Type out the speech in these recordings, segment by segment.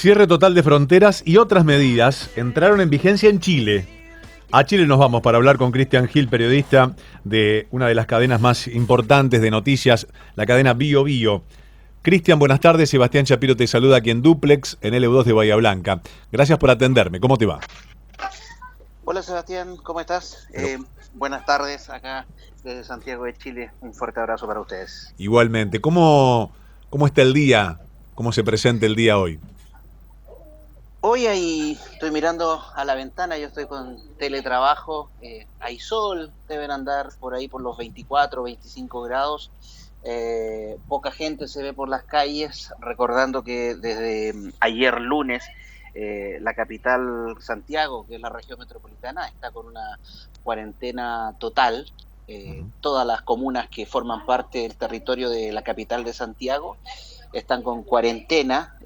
Cierre total de fronteras y otras medidas entraron en vigencia en Chile. A Chile nos vamos para hablar con Cristian Gil, periodista de una de las cadenas más importantes de noticias, la cadena Bio Bio. Cristian, buenas tardes. Sebastián Shapiro te saluda aquí en Duplex, en LU2 de Bahía Blanca. Gracias por atenderme. ¿Cómo te va? Hola Sebastián, ¿cómo estás? Buenas tardes acá desde Santiago de Chile. Un fuerte abrazo para ustedes. Igualmente. ¿Cómo está el día? ¿Cómo se presenta el día hoy? Hoy ahí estoy mirando a la ventana, yo estoy con teletrabajo, hay sol, deben andar por ahí por los 24, 25 grados. Poca gente se ve por las calles, recordando que desde ayer lunes la capital Santiago, que es la región metropolitana, está con una cuarentena total. Todas las comunas que forman parte del territorio de la capital de Santiago están con cuarentena.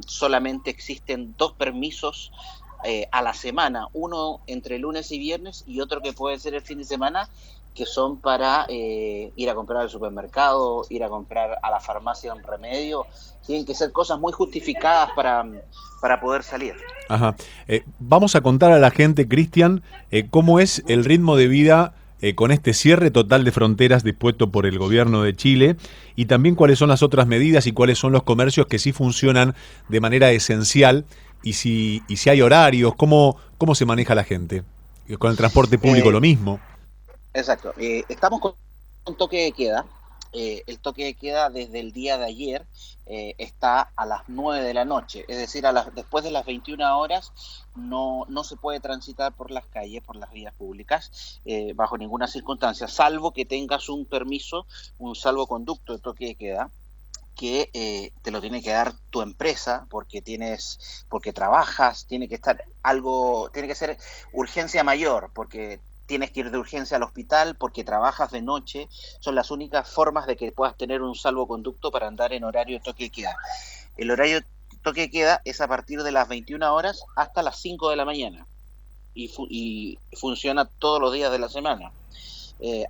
Solamente existen 2 permisos a la semana, uno entre lunes y viernes y otro que puede ser el fin de semana, que son para ir a comprar al supermercado, ir a comprar a la farmacia un remedio. Tienen que ser cosas muy justificadas para poder salir. Ajá. Vamos a contar a la gente, Cristian, cómo es el ritmo de vida con este cierre total de fronteras dispuesto por el gobierno de Chile, y también cuáles son las otras medidas y cuáles son los comercios que sí funcionan de manera esencial, y si hay horarios, cómo se maneja la gente. Con el transporte público lo mismo. Exacto. Estamos con toque de queda. El toque de queda desde el día de ayer está a las 9 de la noche, es decir, después de las 21 horas no se puede transitar por las calles, por las vías públicas, bajo ninguna circunstancia, salvo que tengas un permiso, un salvoconducto de toque de queda, que te lo tiene que dar tu empresa porque trabajas, tiene que ser urgencia mayor, porque tienes que ir de urgencia al hospital, porque trabajas de noche. Son las únicas formas de que puedas tener un salvoconducto para andar en horario de toque de queda. El horario de toque de queda es a partir de las 21 horas hasta las 5 de la mañana y funciona todos los días de la semana.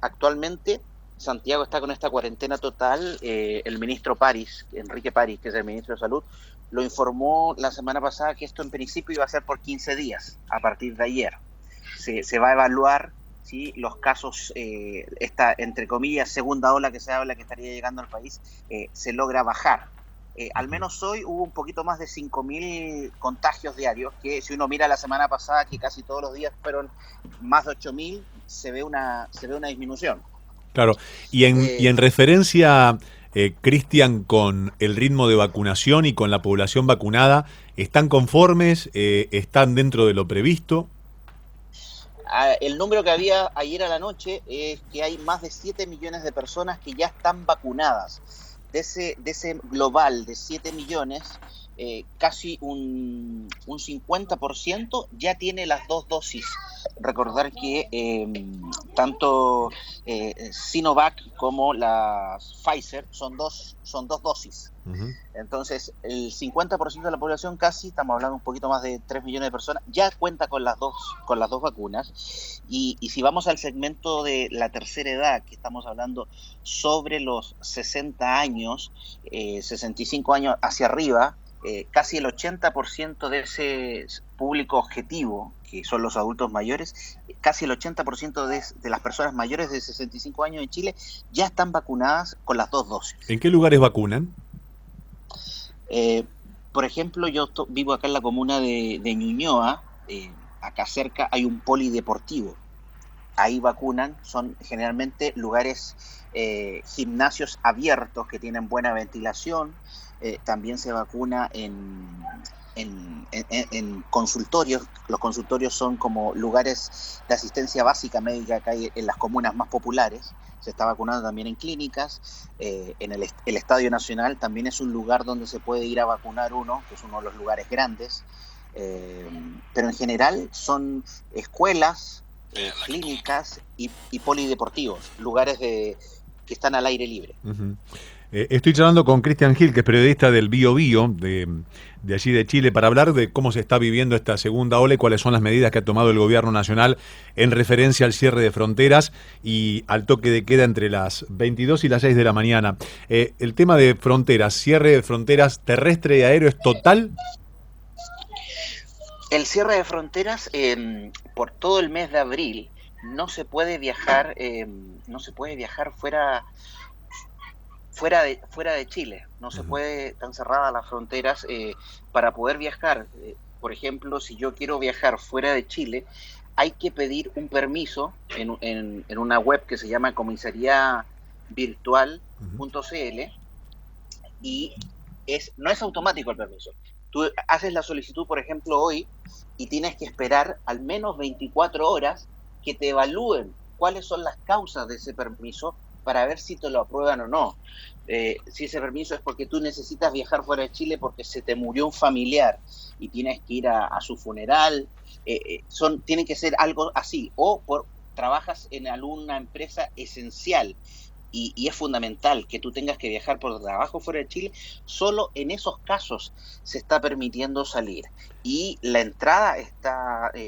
Actualmente Santiago está con esta cuarentena total. El ministro París, Enrique París, que es el ministro de Salud, lo informó la semana pasada que esto en principio iba a ser por 15 días a partir de ayer. Se va a evaluar si los casos, esta, entre comillas, segunda ola que se habla que estaría llegando al país, se logra bajar. Al menos hoy hubo un poquito más de 5.000 contagios diarios, que si uno mira la semana pasada, que casi todos los días fueron más de 8.000, se ve una disminución. Claro, y en referencia, Cristian, con el ritmo de vacunación y con la población vacunada, ¿están conformes? ¿Están dentro de lo previsto? El número que había ayer a la noche es que hay más de 7 millones de personas que ya están vacunadas. De ese global de 7 millones, casi un 50% ya tiene las 2 dosis. Recordar que tanto Sinovac como las Pfizer son dos dosis. Uh-huh. Entonces, el 50% de la población, casi, estamos hablando un poquito más de 3 millones de personas, ya cuenta con las dos vacunas. Y si vamos al segmento de la tercera edad, que estamos hablando sobre los 60 años, 65 años hacia arriba, casi el 80% de ese público objetivo, que son los adultos mayores, casi el 80% de las personas mayores de 65 años en Chile ya están vacunadas con las 2 dosis. ¿En qué lugares vacunan? Por ejemplo, yo vivo acá en la comuna de Ñuñoa. Acá cerca hay un polideportivo. Ahí vacunan, son generalmente lugares, gimnasios abiertos que tienen buena ventilación. También se vacuna en consultorios. Los consultorios son como lugares de asistencia básica médica que hay en las comunas más populares. Se está vacunando también en clínicas. En el Estadio Nacional también es un lugar donde se puede ir a vacunar uno, que es uno de los lugares grandes. Pero en general son escuelas, clínicas y polideportivos, lugares que están al aire libre. Uh-huh. Estoy charlando con Cristian Gil, que es periodista del Bio Bio, de allí de Chile, para hablar de cómo se está viviendo esta segunda ola y cuáles son las medidas que ha tomado el gobierno nacional en referencia al cierre de fronteras y al toque de queda entre las 22 y las 6 de la mañana. El tema de fronteras, cierre de fronteras terrestre y aéreo, ¿es total? El cierre de fronteras por todo el mes de abril no se puede viajar, no se puede viajar fuera de Chile, no se Ujú. puede, están cerradas las fronteras para poder viajar. Por ejemplo, si yo quiero viajar fuera de Chile, hay que pedir un permiso en una web que se llama Ujú. comisariavirtual.cl y no es automático el permiso. Tú haces la solicitud, por ejemplo, hoy y tienes que esperar al menos 24 horas que te evalúen cuáles son las causas de ese permiso para ver si te lo aprueban o no. Si ese permiso es porque tú necesitas viajar fuera de Chile porque se te murió un familiar y tienes que ir a su funeral, tiene que ser algo así, o trabajas en alguna empresa esencial y es fundamental que tú tengas que viajar por trabajo fuera de Chile, solo en esos casos se está permitiendo salir. Y la entrada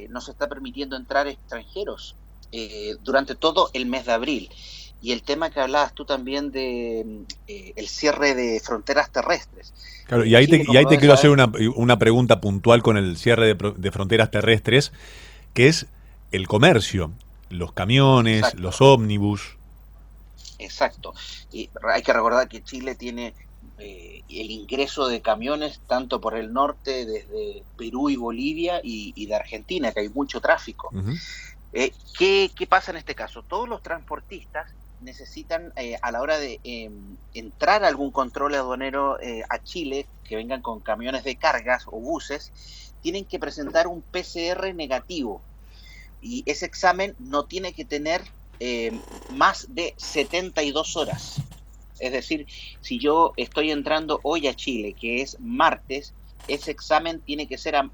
no se está permitiendo entrar extranjeros durante todo el mes de abril. Y el tema que hablabas tú también de el cierre de fronteras terrestres. Claro, Chile, y como ahí lo te debes quiero hacer saber, una pregunta puntual con el cierre de fronteras terrestres, que es el comercio, los camiones, los exacto, ómnibus. exacto. Y hay que recordar que Chile tiene el ingreso de camiones tanto por el norte, desde Perú y Bolivia, y de Argentina, que hay mucho tráfico. Ujú. ¿Qué pasa en este caso? Todos los transportistas necesitan, a la hora de entrar a algún control aduanero a Chile, que vengan con camiones de cargas o buses, tienen que presentar un PCR negativo y ese examen no tiene que tener más de 72 horas. Es decir, si yo estoy entrando hoy a Chile, que es martes, ese examen tiene que ser a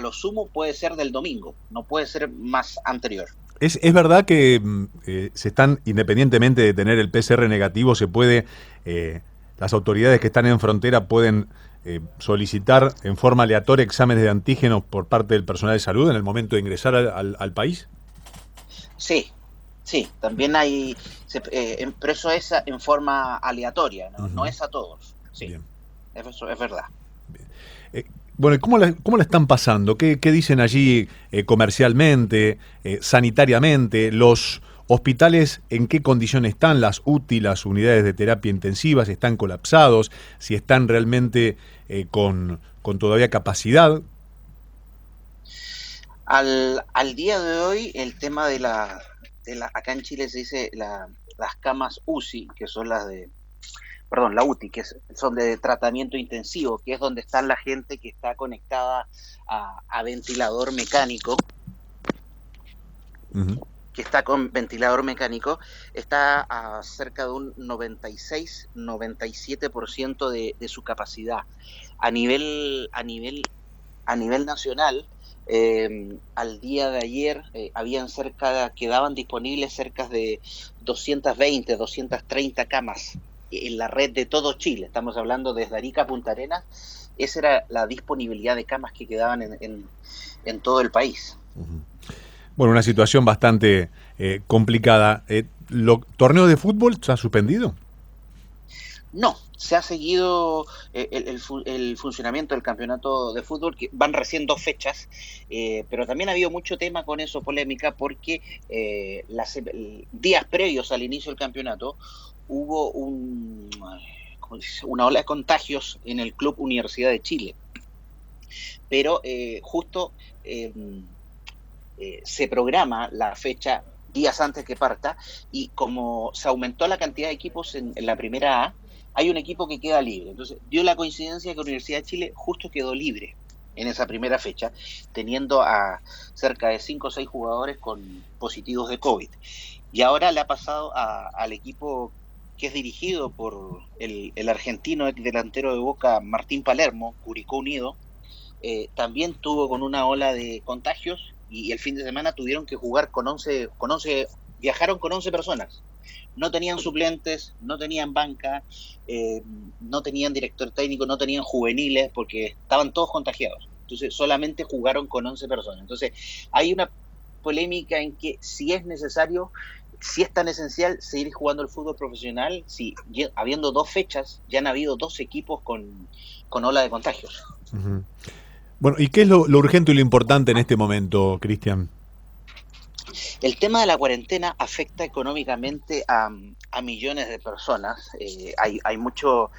lo sumo puede ser del domingo, no puede ser más anterior. Es verdad que se están, independientemente de tener el PCR negativo, las autoridades que están en frontera pueden solicitar en forma aleatoria exámenes de antígenos por parte del personal de salud en el momento de ingresar al país. Sí, sí, también hay, pero eso es en forma aleatoria, ¿no? No Ujú. es a todos, sí, Bien. eso es verdad. Eh, bueno, cómo la están pasando? ¿Qué dicen allí comercialmente, sanitariamente? ¿Los hospitales en qué condiciones están? ¿Las UTI, las unidades de terapia intensiva, si están colapsados? ¿Si están realmente con todavía capacidad? Al día de hoy, el tema acá en Chile se dice las camas UCI, que son perdón, la UTI, son de tratamiento intensivo, que es donde está la gente que está conectada a ventilador mecánico, Ujú. que está con ventilador mecánico, está a cerca de un 96-97% de su capacidad. A nivel, a nivel, a nivel nacional, al día de ayer quedaban disponibles cerca de 220, 230 camas en la red de todo Chile. Estamos hablando desde Arica a Punta Arenas. Esa era la disponibilidad de camas que quedaban en todo el país. Ujú. Bueno, una situación bastante complicada. ¿Torneo de fútbol se ha suspendido? No, se ha seguido el funcionamiento del campeonato de fútbol, que van recién 2 fechas, pero también ha habido mucho tema con eso, polémica, porque días previos al inicio del campeonato hubo una ola de contagios en el Club Universidad de Chile, pero justo eh, se programa la fecha días antes que parta y como se aumentó la cantidad de equipos en la primera A, hay un equipo que queda libre. Entonces, dio la coincidencia que Universidad de Chile justo quedó libre en esa primera fecha, teniendo a cerca de 5 o 6 jugadores con positivos de COVID. Y ahora le ha pasado al equipo que es dirigido por el argentino, el delantero de Boca, Martín Palermo, Curicó Unido, también tuvo con una ola de contagios y el fin de semana tuvieron que jugar viajaron con 11 personas. No tenían suplentes, no tenían banca, eh, no tenían director técnico, no tenían juveniles porque estaban todos contagiados. Entonces solamente jugaron con 11 personas. Entonces hay una polémica en que si es necesario, si es tan esencial seguir jugando el fútbol profesional, si habiendo 2 fechas, ya han habido 2 equipos con ola de contagios. Ujú. Bueno, ¿y qué es lo urgente y lo importante en este momento, Cristian? El tema de la cuarentena afecta económicamente a millones de personas. Hay mucho,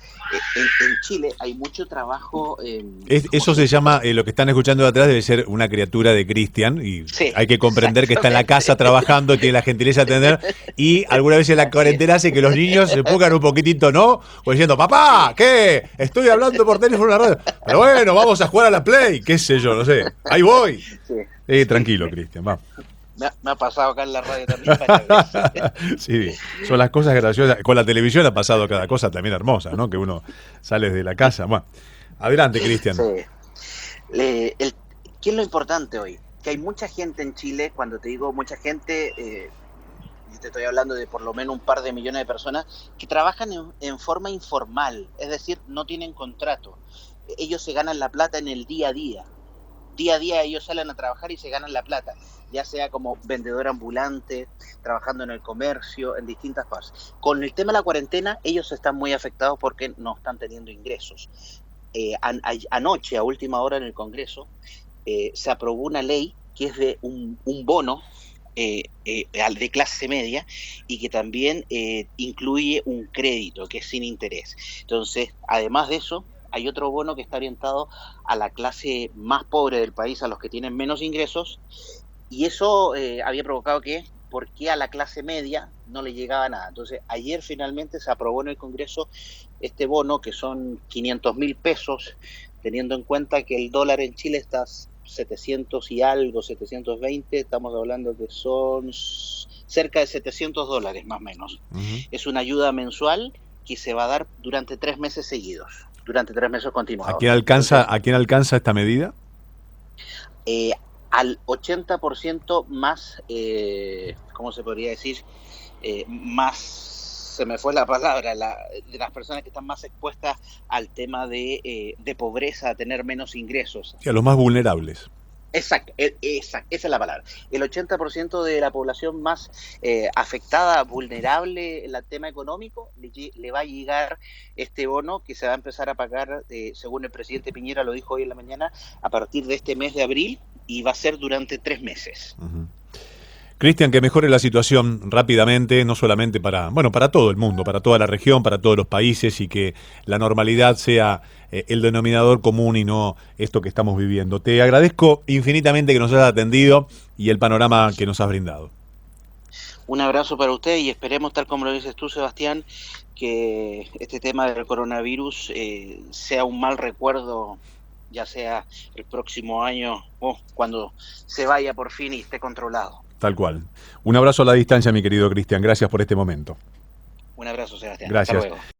en Chile hay mucho trabajo, ¿cómo Eso se se dice? llama, lo que están escuchando de atrás debe ser una criatura de Cristian y Sí, hay que comprender que está en la casa exactamente. trabajando, tiene la gentileza de atender y alguna vez en la Así cuarentena es. hace que los niños se pongan un poquitito, ¿no? O diciendo, papá, Sí, ¿qué? Estoy hablando por teléfono en la radio. Pero bueno, vamos a jugar a la Play, qué sé yo, no sé. Ahí voy. sí, sí. Tranquilo, Cristian, va. Me ha pasado acá en la radio también varias veces. Sí, son las cosas graciosas. Con la televisión ha pasado cada cosa también hermosa, ¿no? Que uno sale de la casa. Bueno, adelante, Sí. Cristian. El, ¿Qué es lo importante hoy? Que hay mucha gente en Chile, cuando te digo mucha gente, y te estoy hablando de por lo menos un par de millones de personas, que trabajan en forma informal, es decir, no tienen contrato. Ellos se ganan la plata en el día a día. Día a día ellos salen a trabajar y se ganan la plata, ya sea como vendedor ambulante, trabajando en el comercio, en distintas cosas. Con el tema de la cuarentena, ellos están muy afectados porque no están teniendo ingresos. Anoche, a última hora en el Congreso, se aprobó una ley que es de un bono de clase media y que también incluye un crédito que es sin interés. Entonces, además de eso, hay otro bono que está orientado a la clase más pobre del país, a los que tienen menos ingresos, y eso había provocado que, ¿por qué a la clase media no le llegaba nada? Entonces, ayer finalmente se aprobó en el Congreso este bono, que son 500.000 pesos, teniendo en cuenta que el dólar en Chile está 700 y algo, 720, estamos hablando que son cerca de $700 más o menos. Ujú. Es una ayuda mensual que se va a dar durante 3 meses seguidos, durante 3 meses continuados. Entonces, ¿A quién alcanza esta medida? eh, al 80% más, ¿cómo se podría decir? Más, se me fue la palabra, de las personas que están más expuestas al tema de pobreza, a tener menos ingresos. Sí, a los más vulnerables. Exacto, esa es la palabra. El 80% de la población más afectada, vulnerable en el tema económico, le va a llegar este bono que se va a empezar a pagar, según el presidente Piñera lo dijo hoy en la mañana, a partir de este mes de abril y va a ser durante 3 meses. Ujú. Cristian, que mejore la situación rápidamente, no solamente para, bueno, para todo el mundo, para toda la región, para todos los países y que la normalidad sea el denominador común y no esto que estamos viviendo. Te agradezco infinitamente que nos hayas atendido y el panorama que nos has brindado. Un abrazo para usted y esperemos, tal como lo dices tú, Sebastián, que este tema del coronavirus sea un mal recuerdo, ya sea el próximo año o cuando se vaya por fin y esté controlado. Tal cual. Un abrazo a la distancia, mi querido Cristian. Gracias por este momento. Un abrazo, Sebastián. Hasta Gracias. luego.